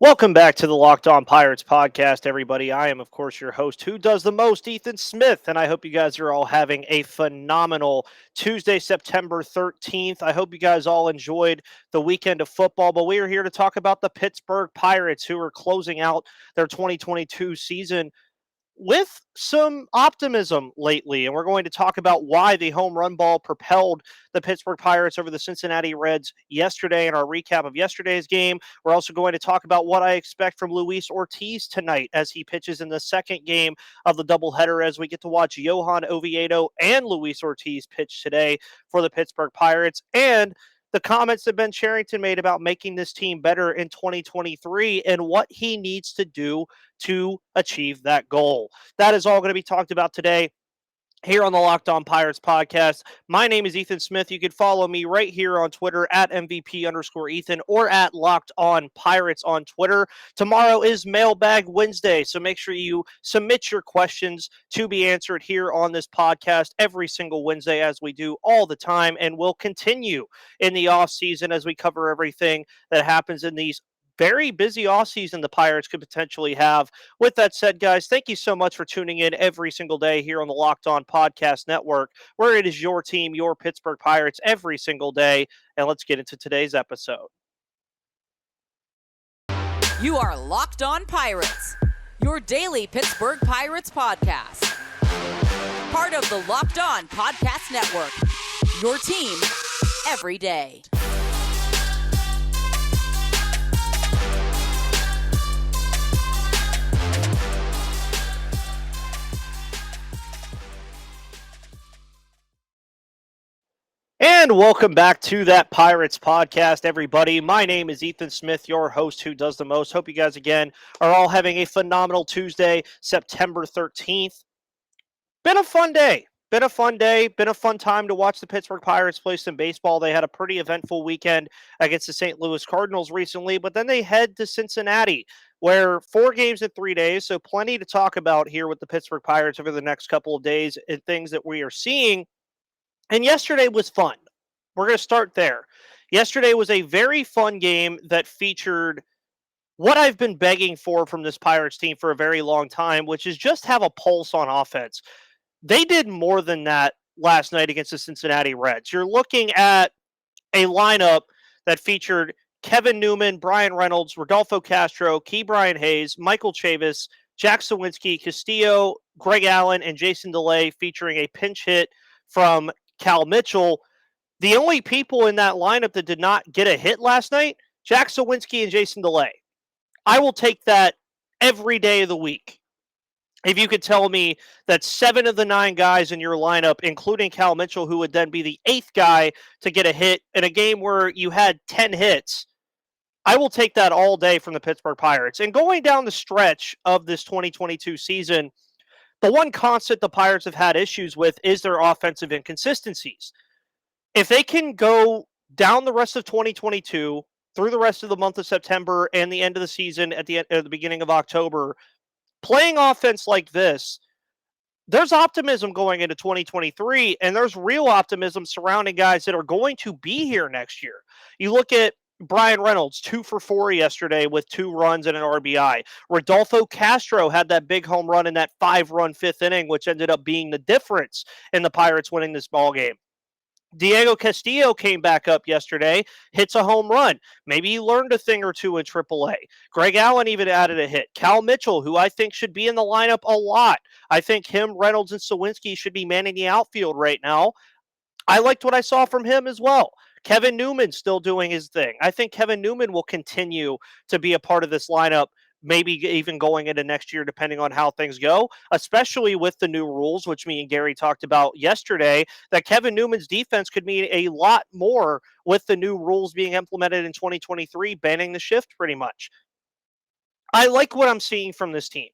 Welcome back to the Locked On Pirates podcast, everybody. I am, of course, your host who does the most, Ethan Smith, and I hope you guys are all having a phenomenal Tuesday, September 13th. I hope you guys all enjoyed the weekend of football, but we are here to talk about the Pittsburgh Pirates, who are closing out their 2022 season with some optimism lately, and we're going to talk about why the home run ball propelled the Pittsburgh Pirates over the Cincinnati Reds yesterday in our recap of yesterday's game. We're also going to talk about what I expect from Luis Ortiz tonight as he pitches in the second game of the doubleheader, as we get to watch Johan Oviedo and Luis Ortiz pitch today for the Pittsburgh Pirates, and the comments that Ben Cherington made about making this team better in 2023 and what he needs to do to achieve that goal. That is all going to be talked about today here on the Locked On Pirates podcast. My name is Ethan Smith. You can follow me right here on Twitter at MVP_Ethan or at Locked On Pirates on Twitter. Tomorrow is Mailbag Wednesday, so make sure you submit your questions to be answered here on this podcast every single Wednesday, as we do all the time, and we'll continue in the off season as we cover everything that happens in these very busy offseason the Pirates could potentially have. With that said, guys, thank you so much for tuning in every single day here on the Locked On Podcast Network, where it is your team, your Pittsburgh Pirates, every single day. And let's get into today's episode. You are Locked On Pirates, your daily Pittsburgh Pirates podcast. Part of the Locked On Podcast Network, your team every day. And welcome back to that Pirates podcast, everybody. My name is Ethan Smith, your host who does the most. Hope you guys, again, are all having a phenomenal Tuesday, September 13th. Been a fun day. Been a fun time to watch the Pittsburgh Pirates play some baseball. They had a pretty eventful weekend against the St. Louis Cardinals recently, but then they head to Cincinnati, where 4 games in 3 days, so plenty to talk about here with the Pittsburgh Pirates over the next couple of days and things that we are seeing. And yesterday was fun. We're going to start there. Yesterday was a very fun game that featured what I've been begging for from this Pirates team for a very long time, which is just have a pulse on offense. They did more than that last night against the Cincinnati Reds. You're looking at a lineup that featured Kevin Newman, Brian Reynolds, Rodolfo Castro, Key Brian Hayes, Michael Chavis, Jack Sawinski, Castillo, Greg Allen, and Jason DeLay, featuring a pinch hit from Cal Mitchell. The only people in that lineup that did not get a hit last night, Jack Sawinski and Jason DeLay. I will take that every day of the week. If you could tell me that 7 of the 9 guys in your lineup, including Cal Mitchell, who would then be the 8th guy to get a hit in a game where you had 10 hits, I will take that all day from the Pittsburgh Pirates. And going down the stretch of this 2022 season, the one constant the Pirates have had issues with is their offensive inconsistencies. If they can go down the rest of 2022, through the rest of the month of September and the end of the season at the beginning of October, playing offense like this, there's optimism going into 2023, and there's real optimism surrounding guys that are going to be here next year. You look at Brian Reynolds, 2 for 4 yesterday with 2 runs and an RBI. Rodolfo Castro had that big home run in that 5-run 5th inning, which ended up being the difference in the Pirates winning this ballgame. Diego Castillo came back up yesterday, hits a home run. Maybe he learned a thing or two in AAA. Greg Allen even added a hit. Cal Mitchell, who I think should be in the lineup a lot. I think him, Reynolds, and Sawinski should be manning the outfield right now. I liked what I saw from him as well. Kevin Newman still doing his thing. I think Kevin Newman will continue to be a part of this lineup, maybe even going into next year, depending on how things go, especially with the new rules, which me and Gary talked about yesterday, that Kevin Newman's defense could mean a lot more with the new rules being implemented in 2023, banning the shift pretty much. I like what I'm seeing from this team.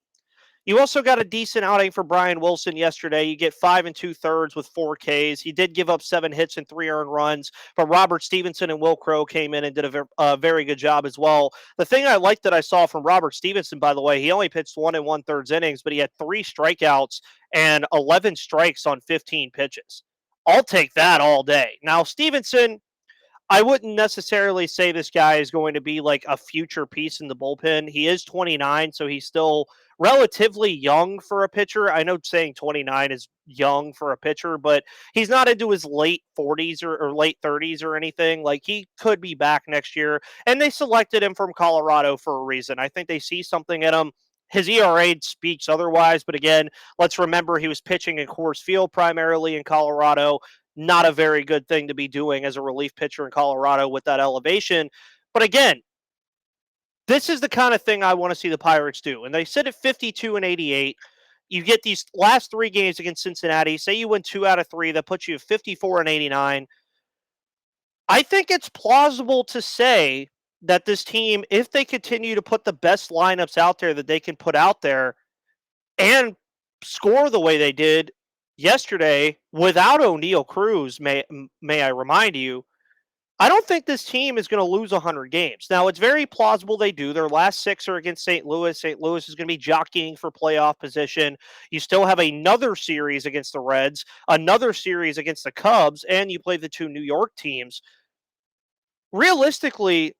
You also got a decent outing for Brian Wilson yesterday. You get 5 2/3 with 4 Ks. He did give up 7 hits and 3 earned runs, but Robert Stevenson and Will Crow came in and did a very good job as well. The thing I liked that I saw from Robert Stevenson, by the way, he only pitched 1 1/3 innings, but he had 3 strikeouts and 11 strikes on 15 pitches. I'll take that all day. Now, Stevenson, I wouldn't necessarily say this guy is going to be like a future piece in the bullpen. He is 29, so he's still relatively young for a pitcher. I know saying 29 is young for a pitcher, but he's not into his late 40s or late 30s or anything. Like, he could be back next year, and they selected him from Colorado for a reason. I think they see something in him. His ERA speaks otherwise, but again, let's remember he was pitching in Coors Field primarily in Colorado. Not a very good thing to be doing as a relief pitcher in Colorado with that elevation. But again, this is the kind of thing I want to see the Pirates do. And they sit at 52 and 88. You get these last 3 games against Cincinnati. Say you win 2 out of 3, that puts you at 54 and 89. I think it's plausible to say that this team, if they continue to put the best lineups out there that they can put out there and score the way they did yesterday without O'Neal Cruz, may I remind you, I don't think this team is going to lose 100 games. Now, it's very plausible they do. Their last 6 are against St. Louis. St. Louis is going to be jockeying for playoff position. You still have another series against the Reds, another series against the Cubs, and you play the 2 New York teams. Realistically,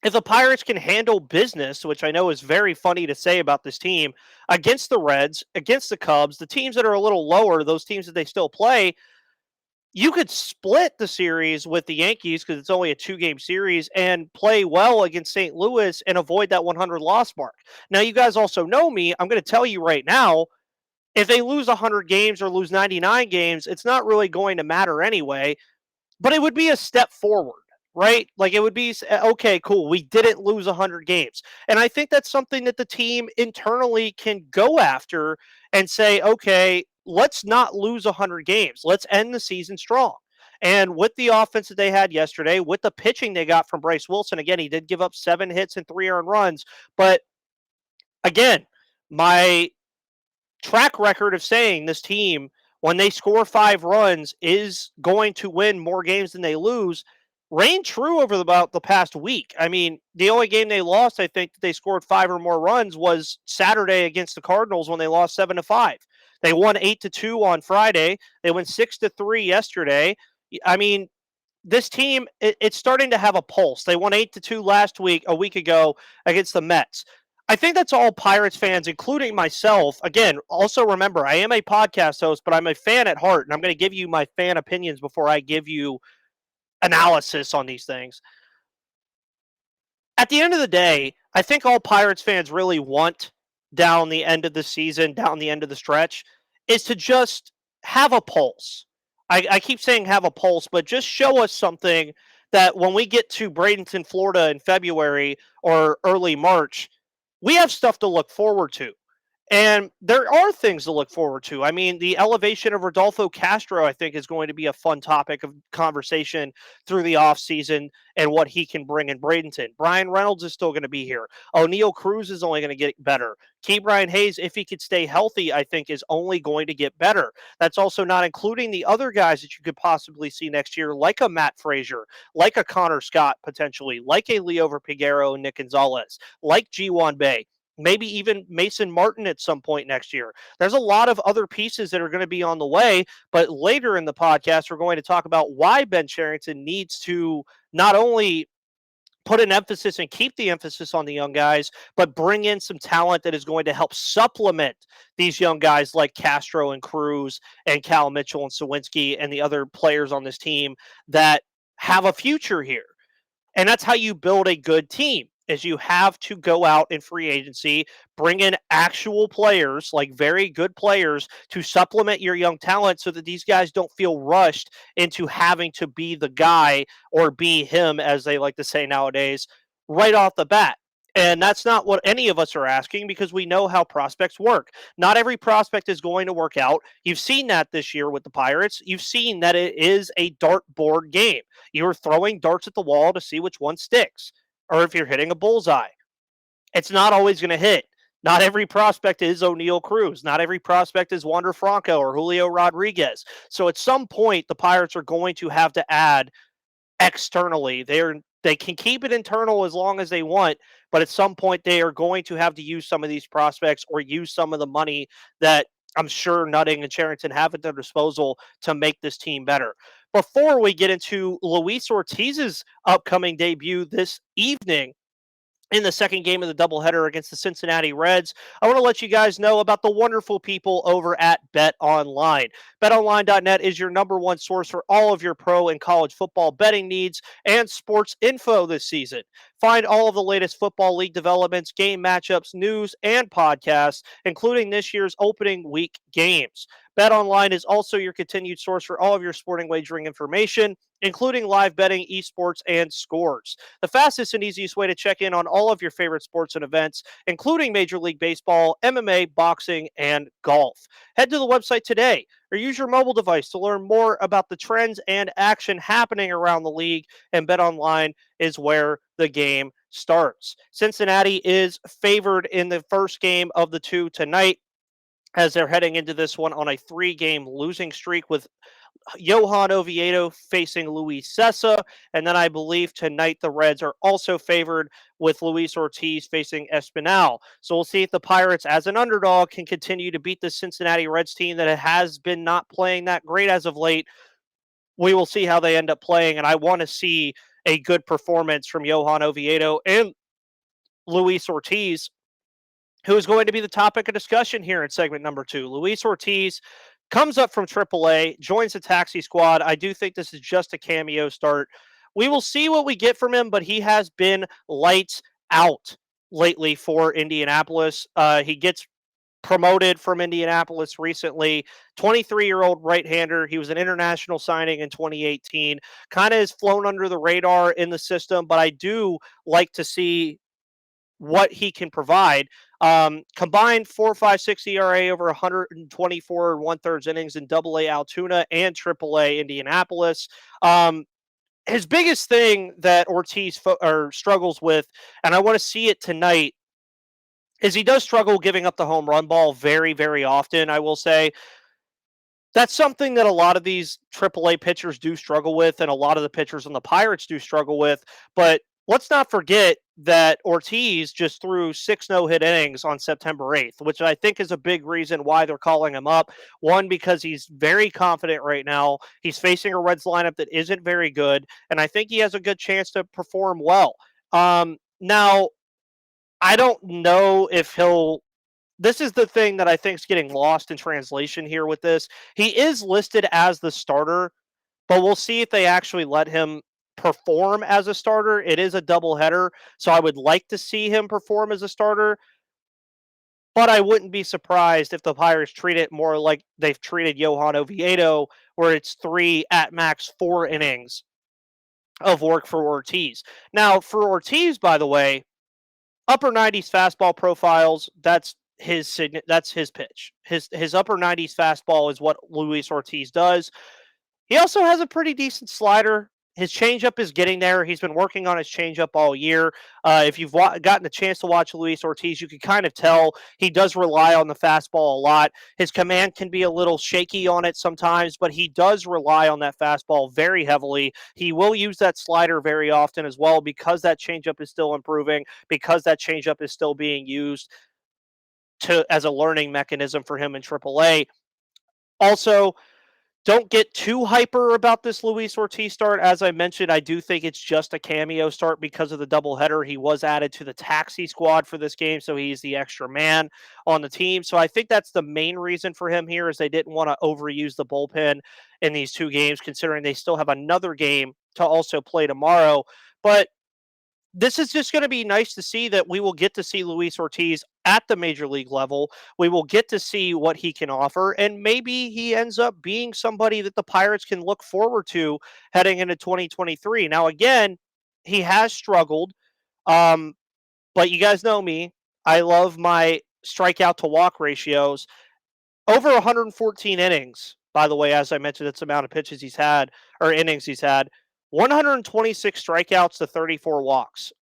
if the Pirates can handle business, which I know is very funny to say about this team, against the Reds, against the Cubs, the teams that are a little lower, those teams that they still play, you could split the series with the Yankees because it's only a 2-game series and play well against St. Louis and avoid that 100 loss mark. Now, you guys also know me. I'm going to tell you right now, if they lose 100 games or lose 99 games, it's not really going to matter anyway, but it would be a step forward. Right? Like, it would be, okay, cool. We didn't lose 100 games. And I think that's something that the team internally can go after and say, okay, let's not lose 100 games. Let's end the season strong. And with the offense that they had yesterday, with the pitching they got from Bryce Wilson, again, he did give up 7 hits and 3 earned runs. But again, my track record of saying this team, when they score 5 runs, is going to win more games than they lose, reigned true over about the past week. I mean, the only game they lost, I think, that they scored 5 or more runs was Saturday against the Cardinals when they lost 7-5. They won 8-2 on Friday. They went 6-3 yesterday. I mean, this team, it's starting to have a pulse. They won 8-2 a week ago against the Mets. I think that's all Pirates fans, including myself. Again, also remember, I am a podcast host, but I'm a fan at heart, and I'm going to give you my fan opinions before I give you analysis on these things. At the end of the day, I think all Pirates fans really want down the end of the season, down the end of the stretch, is to just have a pulse. I keep saying have a pulse, but just show us something that when we get to Bradenton, Florida in February or early March, we have stuff to look forward to. And there are things to look forward to. I mean, the elevation of Rodolfo Castro, I think, is going to be a fun topic of conversation through the offseason and what he can bring in Bradenton. Brian Reynolds is still going to be here. O'Neal Cruz is only going to get better. Ke'Bryan Hayes, if he could stay healthy, I think is only going to get better. That's also not including the other guys that you could possibly see next year, like a Matt Frazier, like a Connor Scott potentially, like a Leo Figueroa and Nick Gonzalez, like G1 Bay. Maybe even Mason Martin at some point next year. There's a lot of other pieces that are going to be on the way, but later in the podcast, we're going to talk about why Ben Cherington needs to not only put an emphasis and keep the emphasis on the young guys, but bring in some talent that is going to help supplement these young guys like Castro and Cruz and Cal Mitchell and Sawinski and the other players on this team that have a future here. And that's how you build a good team. Is you have to go out in free agency, bring in actual players, like very good players, to supplement your young talent so that these guys don't feel rushed into having to be the guy or be him, as they like to say nowadays, right off the bat. And that's not what any of us are asking because we know how prospects work. Not every prospect is going to work out. You've seen that this year with the Pirates. You've seen that it is a dartboard game. You're throwing darts at the wall to see which one sticks, or if you're hitting a bullseye. It's not always going to hit. Not every prospect is O'Neal Cruz. Not every prospect is Wander Franco or Julio Rodriguez. So at some point, the Pirates are going to have to add externally. They can keep it internal as long as they want, but at some point they are going to have to use some of these prospects or use some of the money that I'm sure Nutting and Cherington have at their disposal to make this team better. Before we get into Luis Ortiz's upcoming debut this evening, in the second game of the doubleheader against the Cincinnati Reds, I want to let you guys know about the wonderful people over at Bet Online. BetOnline.net is your number one source for all of your pro and college football betting needs and sports info this season. Find all of the latest football league developments, game matchups, news, and podcasts, including this year's opening week games. BetOnline is also your continued source for all of your sporting wagering information, including live betting, esports, and scores. The fastest and easiest way to check in on all of your favorite sports and events, including Major League Baseball, MMA, boxing, and golf. Head to the website today or use your mobile device to learn more about the trends and action happening around the league, and BetOnline is where the game starts. Cincinnati is favored in the first game of the two tonight, as they're heading into this one on a 3-game losing streak, with Johan Oviedo facing Luis Sessa. And then I believe tonight the Reds are also favored with Luis Ortiz facing Espinal. So we'll see if the Pirates, as an underdog, can continue to beat the Cincinnati Reds team that has been not playing that great as of late. We will see how they end up playing, and I want to see a good performance from Johan Oviedo and Luis Ortiz, who is going to be the topic of discussion here in segment number 2. Luis Ortiz comes up from AAA, joins the taxi squad. I do think this is just a cameo start. We will see what we get from him, but he has been lights out lately for Indianapolis. He gets promoted from Indianapolis recently. 23-year-old right-hander. He was an international signing in 2018. Kind of has flown under the radar in the system, but I do like to see what he can provide. Combined 4.56 ERA over 124 and 1/3 innings in AA Altoona and AAA Indianapolis. His biggest thing that Ortiz struggles with, and I want to see it tonight, is he does struggle giving up the home run ball very, very often, I will say. That's something that a lot of these AAA pitchers do struggle with, and a lot of the pitchers on the Pirates do struggle with. But let's not forget that Ortiz just threw 6 no-hit innings on September 8th, which I think is a big reason why they're calling him up. One, because he's very confident right now. He's facing a Reds lineup that isn't very good, and I think he has a good chance to perform well. Now, I don't know if he'll. This is the thing that I think is getting lost in translation here with this. He is listed as the starter, but we'll see if they actually let him perform as a starter. It is a doubleheader, so I would like to see him perform as a starter, but I wouldn't be surprised if the Pirates treat it more like they've treated Johan Oviedo, where it's 3 at max 4 innings of work for Ortiz. Now, for Ortiz, by the way, upper 90s fastball profiles, that's his pitch. His upper 90s fastball is what Luis Ortiz does. He also has a pretty decent slider. His changeup is getting there. He's been working on his changeup all year. If you've gotten a chance to watch Luis Ortiz, you can kind of tell he does rely on the fastball a lot. His command can be a little shaky on it sometimes, but he does rely on that fastball very heavily. He will use that slider very often as well, because that changeup is still improving, because that changeup is still being used as a learning mechanism for him in AAA. Also, don't get too hyper about this Luis Ortiz start. As I mentioned, I do think it's just a cameo start because of the doubleheader. He was added to the taxi squad for this game, so he's the extra man on the team. So I think that's the main reason for him here, is they didn't want to overuse the bullpen in these 2 games, considering they still have another game to also play tomorrow. But this is just going to be nice to see that we will get to see Luis Ortiz at the major league level. We will get to see what he can offer, and maybe he ends up being somebody that the Pirates can look forward to heading into 2023. Now, again, he has struggled, but you guys know me. I love my strikeout to walk ratios. Over 114 innings, by the way, as I mentioned, it's the amount of pitches he's had, or innings he's had. 126 strikeouts to 34 walks.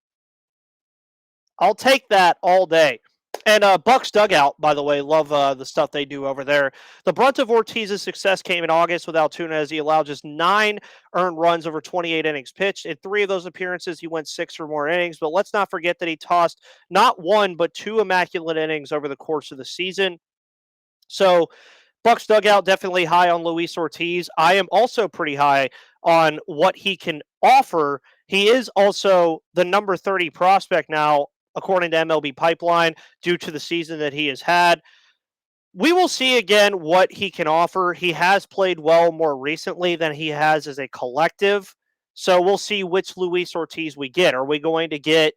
I'll take that all day. And Buck's Dugout, by the way, love the stuff they do over there. The brunt of Ortiz's success came in August with Altoona, as he allowed just 9 earned runs over 28 innings pitched. In 3 of those appearances, he went 6 or more innings. But let's not forget that he tossed not 1, but 2 immaculate innings over the course of the season. So Bucks dugout definitely high on Luis Ortiz. I am also pretty high on what he can offer. He is also the number 30 prospect now, according to MLB Pipeline, due to the season that he has had. We will see again what he can offer. He has played well more recently than he has as a collective. So we'll see which Luis Ortiz we get. Are we going to get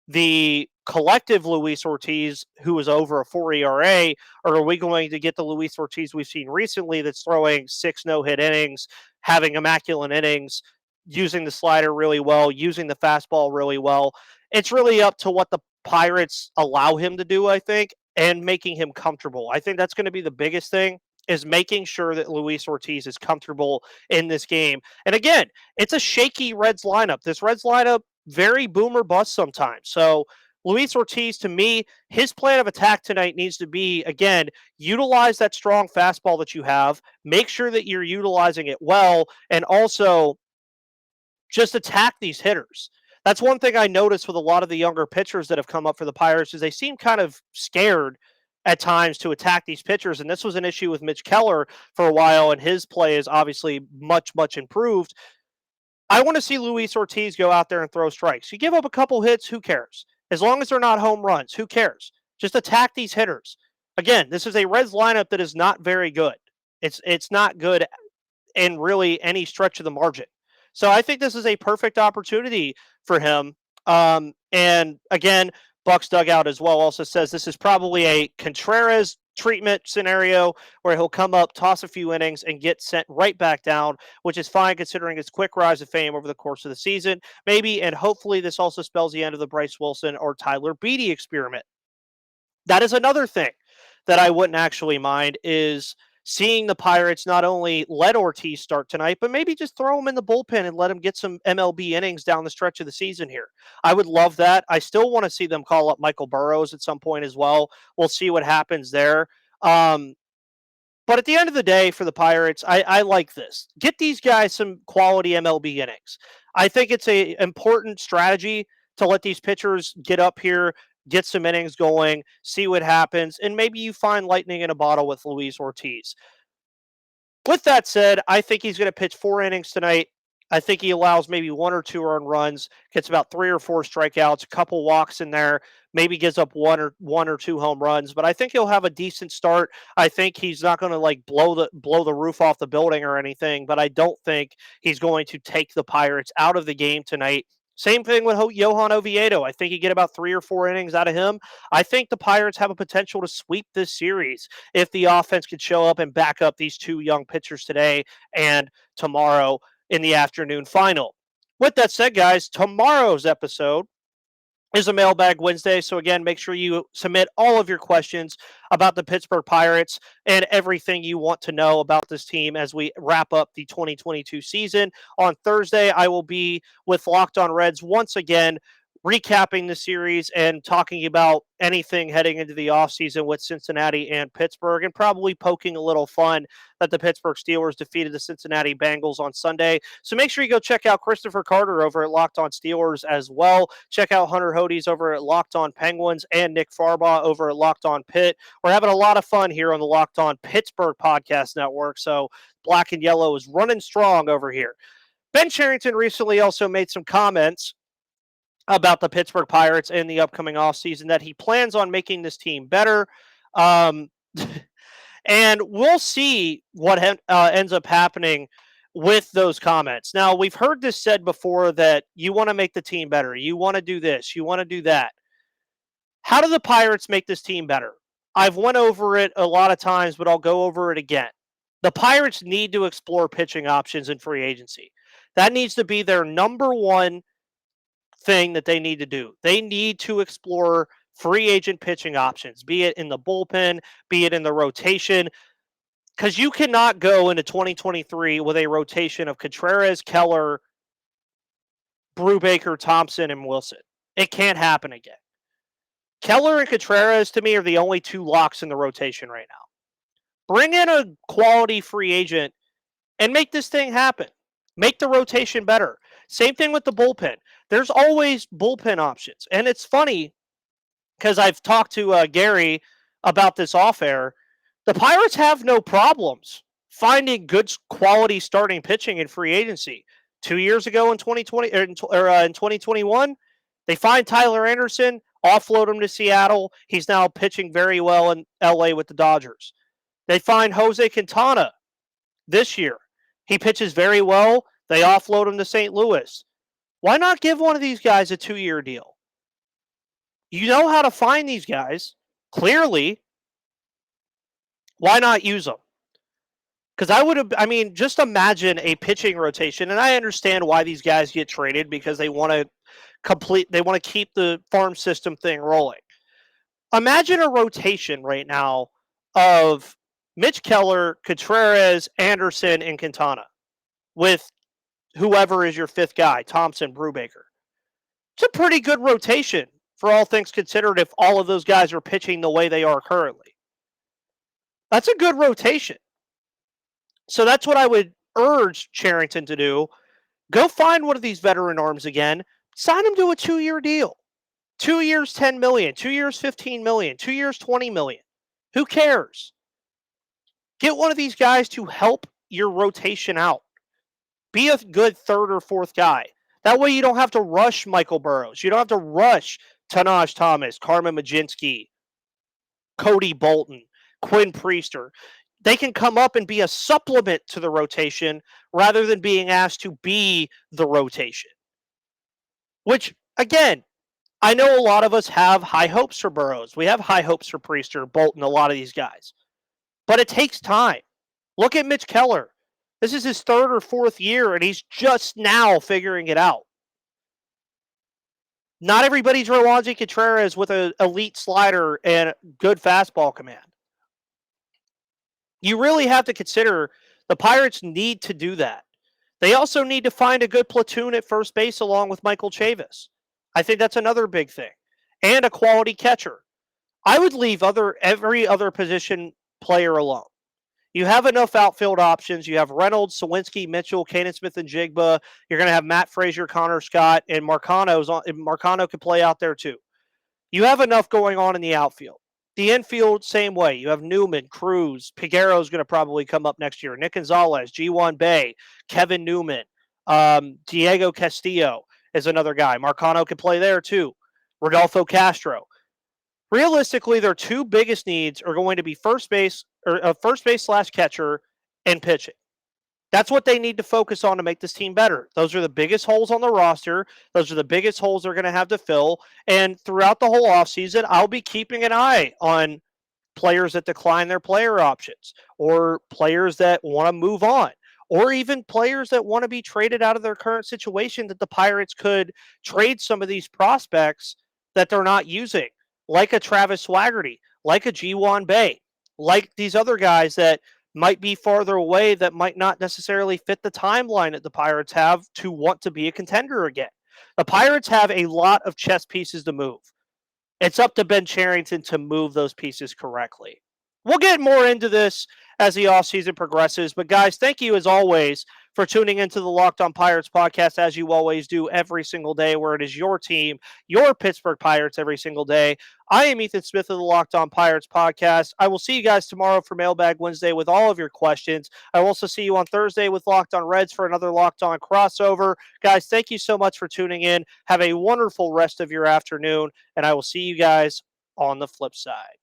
the collective Luis Ortiz, who is over a 4 ERA, or are we going to get the Luis Ortiz we've seen recently that's throwing 6 no-hit innings, having immaculate innings, using the slider really well, using the fastball really well? It's really up to what the Pirates allow him to do, I think, and making him comfortable. I think that's going to be the biggest thing, is making sure that Luis Ortiz is comfortable in this game. And again, it's a shaky Reds lineup. This Reds lineup, very boomer bust sometimes. So Luis Ortiz, to me, his plan of attack tonight needs to be, again, utilize that strong fastball that you have, make sure that you're utilizing it well, and also just attack these hitters. That's one thing I noticed with a lot of the younger pitchers that have come up for the Pirates, is they seem kind of scared at times to attack these pitchers. And this was an issue with Mitch Keller for a while, and his play is obviously much, much improved. I want to see Luis Ortiz go out there and throw strikes. You give up a couple hits, who cares? As long as they're not home runs, who cares? Just attack these hitters. Again, this is a Reds lineup that is not very good. It's not good in really any stretch of the margin. So I think this is a perfect opportunity for him. And again, Buck's dugout as well also says this is probably a Contreras treatment scenario where he'll come up, toss a few innings, and get sent right back down, which is fine considering his quick rise of fame over the course of the season. Maybe, and hopefully this also spells the end of the Bryce Wilson or Tyler Beede experiment. That is another thing that I wouldn't actually mind, is seeing the Pirates not only let Ortiz start tonight, but maybe just throw him in the bullpen and let him get some MLB innings down the stretch of the season here. I would love that. I still want to see them call up Michael Burrows at some point as well. We'll see what happens there. But at the end of the day, for the Pirates, I like this. Get these guys some quality MLB innings. I think it's a important strategy to let these pitchers get up here, get some innings going, see what happens, and maybe you find lightning in a bottle with Luis Ortiz. With that said, I think he's going to pitch 4 innings tonight. I think he allows maybe 1 or 2 earned runs, gets about 3 or 4 strikeouts, a couple walks in there, maybe gives up one or two home runs. But I think he'll have a decent start. I think he's not going to like blow the roof off the building or anything, but I don't think he's going to take the Pirates out of the game tonight. Same thing with Johan Oviedo. I think you get about 3 or 4 innings out of him. I think the Pirates have a potential to sweep this series if the offense could show up and back up these 2 young pitchers today and tomorrow in the afternoon final. With that said, guys, tomorrow's episode is a Mailbag Wednesday. So again, make sure you submit all of your questions about the Pittsburgh Pirates and everything you want to know about this team as we wrap up the 2022 season. On Thursday, I will be with Locked On Reds once again, recapping the series and talking about anything heading into the offseason with Cincinnati and Pittsburgh, and probably poking a little fun that the Pittsburgh Steelers defeated the Cincinnati Bengals on Sunday. So make sure you go check out Christopher Carter over at Locked On Steelers as well. Check out Hunter Hodes over at Locked On Penguins and Nick Farbaugh over at Locked On Pitt. We're having a lot of fun here on the Locked On Pittsburgh Podcast Network, so Black and Yellow is running strong over here. Ben Cherington recently also made some comments about the Pittsburgh Pirates in the upcoming offseason, that he plans on making this team better. And we'll see what ends up happening with those comments. Now, we've heard this said before, that you want to make the team better. You want to do this. You want to do that. How do the Pirates make this team better? I've went over it a lot of times, but I'll go over it again. The Pirates need to explore pitching options in free agency. That needs to be their number one thing that they need to do. They need to explore free agent pitching options, be it in the bullpen, be it in the rotation, because you cannot go into 2023 with a rotation of Contreras, Keller, Brubaker, Thompson, and Wilson. It can't happen again. Keller and Contreras, to me, are the only 2 locks in the rotation right now. Bring in a quality free agent and make this thing happen. Make the rotation better. Same thing with the bullpen. There's always bullpen options. And it's funny because I've talked to Gary about this off air. The Pirates have no problems finding good quality starting pitching in free agency. 2 years ago in 2020 in 2021, they find Tyler Anderson, offload him to Seattle. He's now pitching very well in LA with the Dodgers. They find Jose Quintana this year. He pitches very well. They offload him to St. Louis. Why not give one of these guys a 2-year deal? You know how to find these guys. Clearly, why not use them? Because just imagine a pitching rotation, and I understand why these guys get traded because they want to keep the farm system thing rolling. Imagine a rotation right now of Mitch Keller, Contreras, Anderson, and Quintana with whoever is your fifth guy, Thompson, Brubaker. It's a pretty good rotation for all things considered if all of those guys are pitching the way they are currently. That's a good rotation. So that's what I would urge Cherington to do. Go find one of these veteran arms again. Sign them to a 2-year deal. 2 years, $10 million. 2 years, $15 million. 2 years, $20 million. Who cares? Get one of these guys to help your rotation out. Be a good third or fourth guy. That way you don't have to rush Michael Burrows. You don't have to rush Tanaj Thomas, Carmen Majinski, Cody Bolton, Quinn Priester. They can come up and be a supplement to the rotation rather than being asked to be the rotation. Which, again, I know a lot of us have high hopes for Burrows. We have high hopes for Priester, Bolton, a lot of these guys. But it takes time. Look at Mitch Keller. This is his third or fourth year, and he's just now figuring it out. Not everybody's Roansy Contreras with an elite slider and good fastball command. You really have to consider the Pirates need to do that. They also need to find a good platoon at first base along with Michael Chavis. I think that's another big thing. And a quality catcher. I would leave every other position player alone. You have enough outfield options. You have Reynolds, Sawinski, Mitchell, Kanan Smith, and Jigba. You're going to have Matt Frazier, Connor Scott, and Marcano can play out there too. You have enough going on in the outfield. The infield, same way. You have Newman, Cruz, Piguero's going to probably come up next year. Nick Gonzalez, G1 Bay, Kevin Newman, Diego Castillo is another guy. Marcano can play there too. Rodolfo Castro. Realistically, their two biggest needs are going to be first base / catcher and pitching. That's what they need to focus on to make this team better. Those are the biggest holes on the roster. Those are the biggest holes they're going to have to fill. And throughout the whole offseason, I'll be keeping an eye on players that decline their player options or players that want to move on or even players that want to be traded out of their current situation that the Pirates could trade some of these prospects that they're not using, like a Travis Swaggerty, like a G1 Bay, like these other guys that might be farther away that might not necessarily fit the timeline that the Pirates have to want to be a contender again. The Pirates have a lot of chess pieces to move. It's up to Ben Cherington to move those pieces correctly. We'll get more into this as the offseason progresses. But, guys, thank you, as always, for tuning into the Locked On Pirates podcast, as you always do every single day, where it is your team, your Pittsburgh Pirates every single day. I am Ethan Smith of the Locked On Pirates podcast. I will see you guys tomorrow for Mailbag Wednesday with all of your questions. I will also see you on Thursday with Locked On Reds for another Locked On crossover. Guys, thank you so much for tuning in. Have a wonderful rest of your afternoon, and I will see you guys on the flip side.